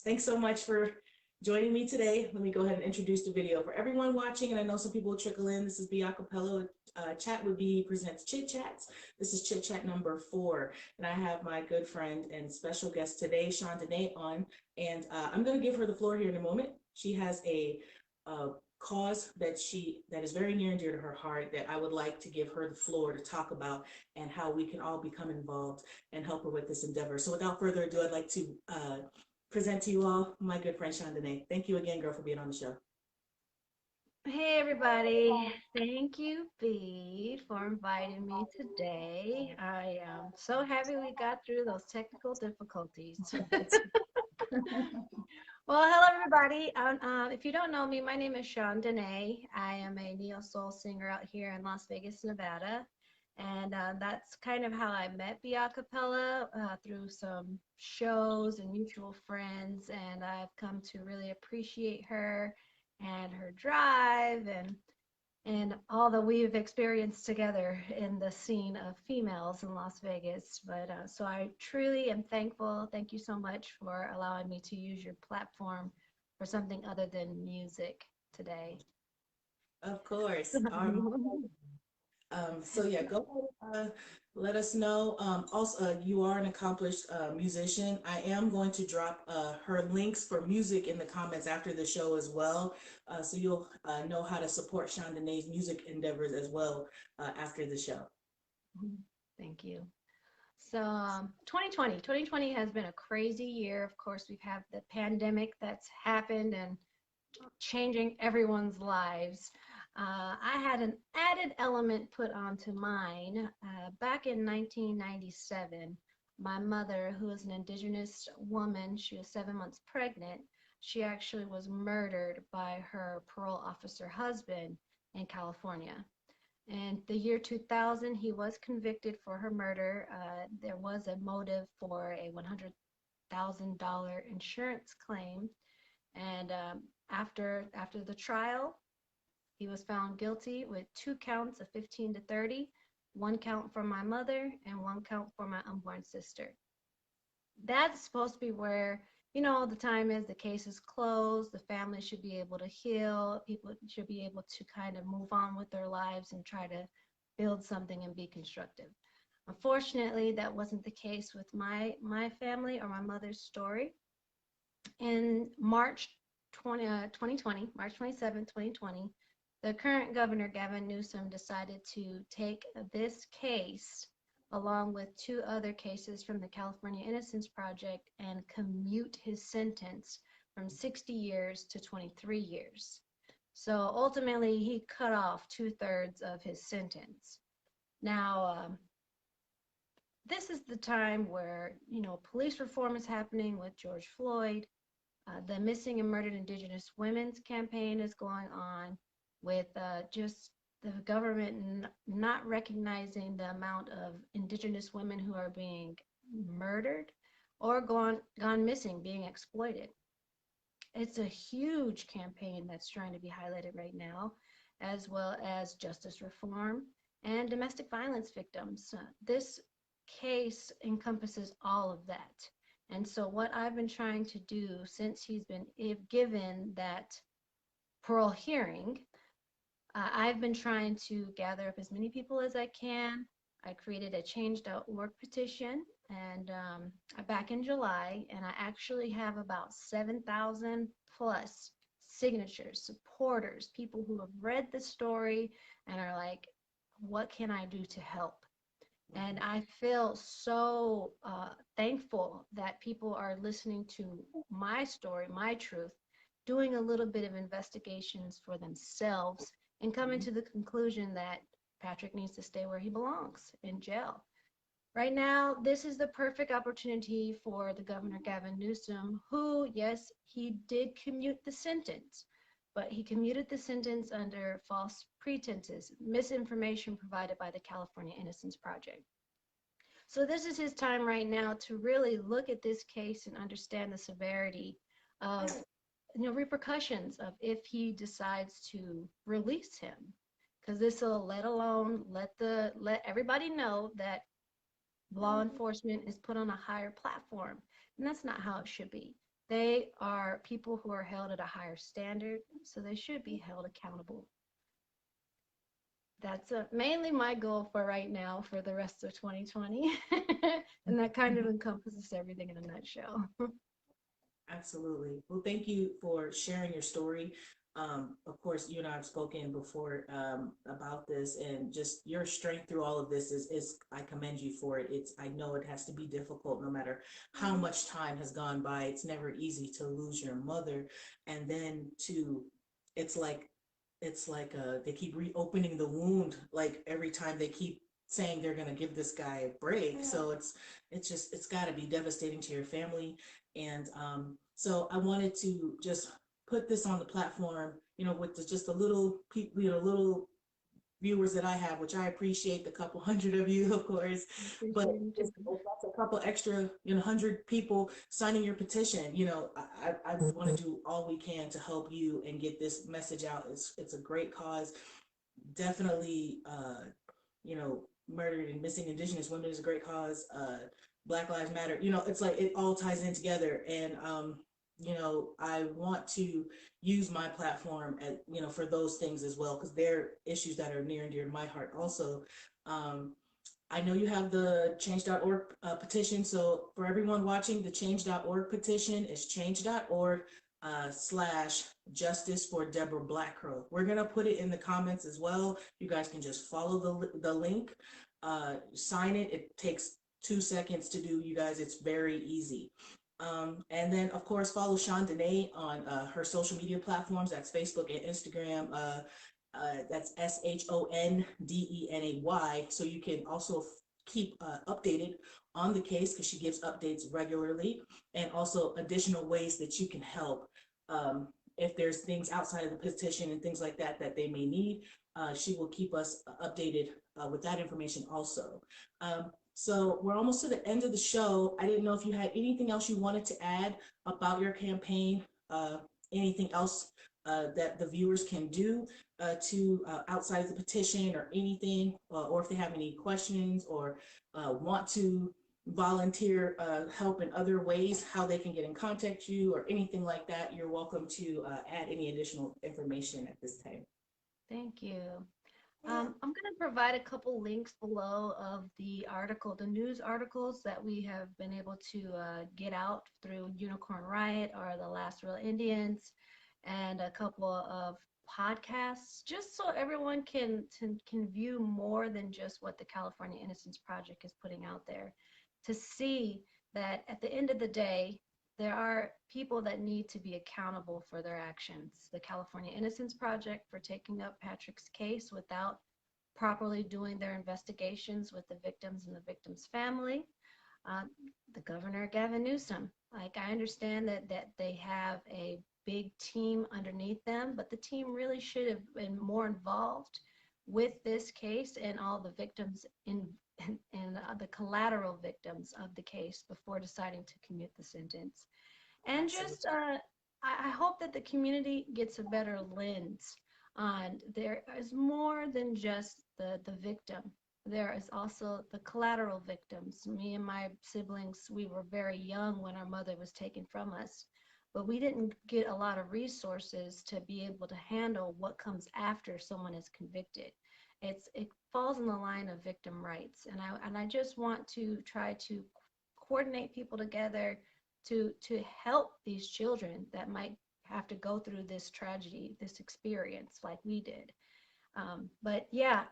Thanks so much for joining me today. Let me go ahead and introduce the video for everyone watching, and I know some people will trickle in. This is B.AKApella. Chat with B presents Chit Chats. This is Chit Chat number 4, and I have my good friend and special guest today, Shon Denay, on, and I'm going to give her the floor here in a moment. She has a cause that is very near and dear to her heart that I would like to give her the floor to talk about and how we can all become involved and help her with this endeavor. So without further ado, I'd like to present to you all my good friend Shon Denay. Thank you again, girl, for being on the show. Hey everybody, thank you, B, for inviting me today. I am so happy we got through those technical difficulties. Well, hello everybody. If you don't know me, my name is Shon Denay. I am a neo soul singer out here in Las Vegas, Nevada. And that's kind of how I met B.AKApella through some shows and mutual friends. And I've come to really appreciate her and her drive and all that we've experienced together in the scene of females in Las Vegas. But so I truly am thankful. Thank you so much for allowing me to use your platform for something other than music today. Of course. So yeah, go ahead. Let us know. Also, you are an accomplished musician. I am going to drop her links for music in the comments after the show as well, so you'll know how to support Shon Denay's music endeavors as well after the show. Thank you. So 2020 has been a crazy year. Of course, we've had the pandemic that's happened and changing everyone's lives. I had an added element put onto mine. Back in 1997, my mother, who is an indigenous woman, she was 7 months pregnant, she actually was murdered by her parole officer husband in California. In the year 2000, he was convicted for her murder. There was a motive for a $100,000 insurance claim. And after the trial, he was found guilty with 2 counts of 15 to 30, 1 count for my mother and 1 count for my unborn sister. That's supposed to be where, the time is the case is closed, the family should be able to heal, people should be able to kind of move on with their lives and try to build something and be constructive. Unfortunately, that wasn't the case with my family or my mother's story. In March 2020, March 27, 2020, the current governor, Gavin Newsom, decided to take this case along with 2 other cases from the California Innocence Project and commute his sentence from 60 years to 23 years. So ultimately, he cut off 2/3 of his sentence. Now, this is the time where, police reform is happening with George Floyd. The Missing and Murdered Indigenous Women's campaign is going on with just the government not recognizing the amount of Indigenous women who are being murdered or gone missing, being exploited. It's a huge campaign that's trying to be highlighted right now, as well as justice reform and domestic violence victims. This case encompasses all of that. And so what I've been trying to do since he's been given that parole hearing, I've been trying to gather up as many people as I can. I created a change.org petition and back in July, and I actually have about 7,000 plus signatures, supporters, people who have read the story and are like, what can I do to help? And I feel so thankful that people are listening to my story, my truth, doing a little bit of investigations for themselves, and coming to the conclusion that Patrick needs to stay where he belongs, in jail. Right now, this is the perfect opportunity for the Governor Gavin Newsom, who, yes, he did commute the sentence, but he commuted the sentence under false pretenses, misinformation provided by the California Innocence Project. So this is his time right now to really look at this case and understand the severity of repercussions of if he decides to release him, because this will let everybody know that law enforcement is put on a higher platform, and that's not how it should be. They are people who are held at a higher standard, so they should be held accountable. That's mainly my goal for right now for the rest of 2020. And that kind of encompasses everything in a nutshell. Absolutely. Well, thank you for sharing your story. Of course, you and I have spoken before about this, and just your strength through all of this is I commend you for it. I know it has to be difficult no matter how much time has gone by. It's never easy to lose your mother, and then it's like they keep reopening the wound like every time they keep saying they're going to give this guy a break. So it's got to be devastating to your family. And so I wanted to just put this on the platform, with just a little people, little viewers that I have, which I appreciate, the couple hundred of you, of course, but just that's a couple extra, 100 people signing your petition. I want to do all we can to help you and get this message out. It's a great cause. Definitely, murdered and missing Indigenous women is a great cause. Black Lives Matter. It's like it all ties in together. And I want to use my platform for those things as well, because they're issues that are near and dear to my heart. Also, I know you have the change.org petition. So for everyone watching, the change.org petition is change.org slash justice for Deborah Blackcrow. We're going to put it in the comments as well. You guys can just follow the link, sign it. It takes 2 seconds to do, you guys. It's very easy. And then, of course, follow Shon Denay on her social media platforms. That's Facebook and Instagram. That's ShonDenay. So you can also keep updated on the case, because she gives updates regularly, and also additional ways that you can help. If there's things outside of the petition and things like that that they may need, she will keep us updated with that information also. So we're almost to the end of the show. I didn't know if you had anything else you wanted to add about your campaign, anything else that the viewers can do to outside of the petition, or anything, or if they have any questions, or want to volunteer help in other ways, how they can get in contact with you, or anything like that. You're welcome to add any additional information at this time. Thank you. I'm going to provide a couple links below of the news articles that we have been able to get out through Unicorn Riot or the Last Real Indians, and a couple of podcasts, just so everyone can view more than just what the California Innocence Project is putting out there, to see that at the end of the day, there are people that need to be accountable for their actions. The California Innocence Project for taking up Patrick's case without properly doing their investigations with the victims and the victim's family. The governor, Gavin Newsom, like, I understand that they have a big team underneath them, but the team really should have been more involved with this case and all the victims and the collateral victims of the case before deciding to commute the sentence. And Absolutely. just, I hope that the community gets a better lens on, there is more than just the victim. There is also the collateral victims. Me and my siblings, we were very young when our mother was taken from us, but we didn't get a lot of resources to be able to handle what comes after someone is convicted. It falls in the line of victim rights, and I just want to try to coordinate people together to help these children that might have to go through this tragedy, this experience like we did. But yeah,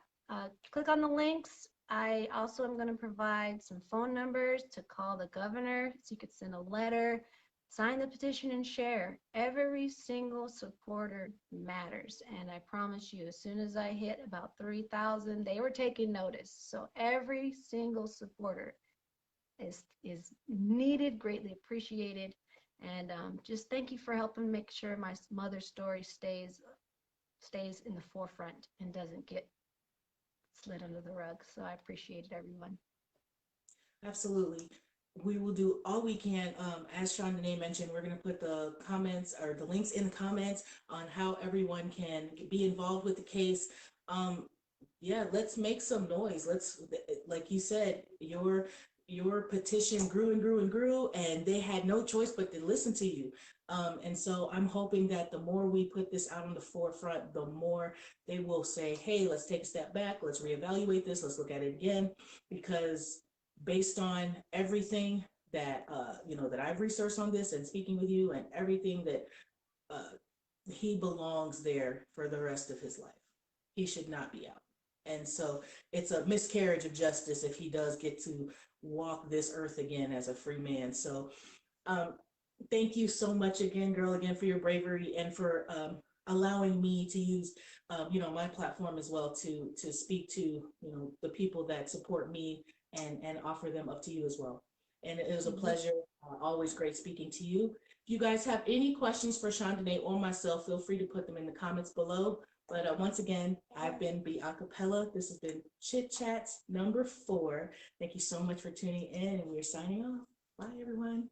click on the links. I also am going to provide some phone numbers to call the governor, so you could send a letter, sign the petition, and share. Every single supporter matters. And I promise you, as soon as I hit about 3,000, they were taking notice. So every single supporter is needed, greatly appreciated. And just thank you for helping make sure my mother's story stays in the forefront and doesn't get slid under the rug. So I appreciate it, everyone. Absolutely. We will do all we can. As Shon Denay mentioned, we're going to put the comments or the links in the comments on how everyone can be involved with the case. Yeah, let's make some noise. Let's, like you said, your petition grew and grew and grew, and they had no choice but to listen to you. And so I'm hoping that the more we put this out on the forefront, the more they will say, hey, let's take a step back, let's reevaluate this, let's look at it again, because based on everything that that I've researched on this and speaking with you and everything that uh, he belongs there for the rest of his life. He should not be out. And so it's a miscarriage of justice if he does get to walk this earth again as a free man. So um, thank you so much again, girl, again for your bravery and for allowing me to use, my platform as well to speak to, the people that support me and offer them up to you as well. And it was a pleasure. Always great speaking to you. If you guys have any questions for Shon Denay or myself, feel free to put them in the comments below. But once again, I've been B.AKApella. This has been Chit Chats number 4. Thank you so much for tuning in, and we're signing off. Bye, everyone.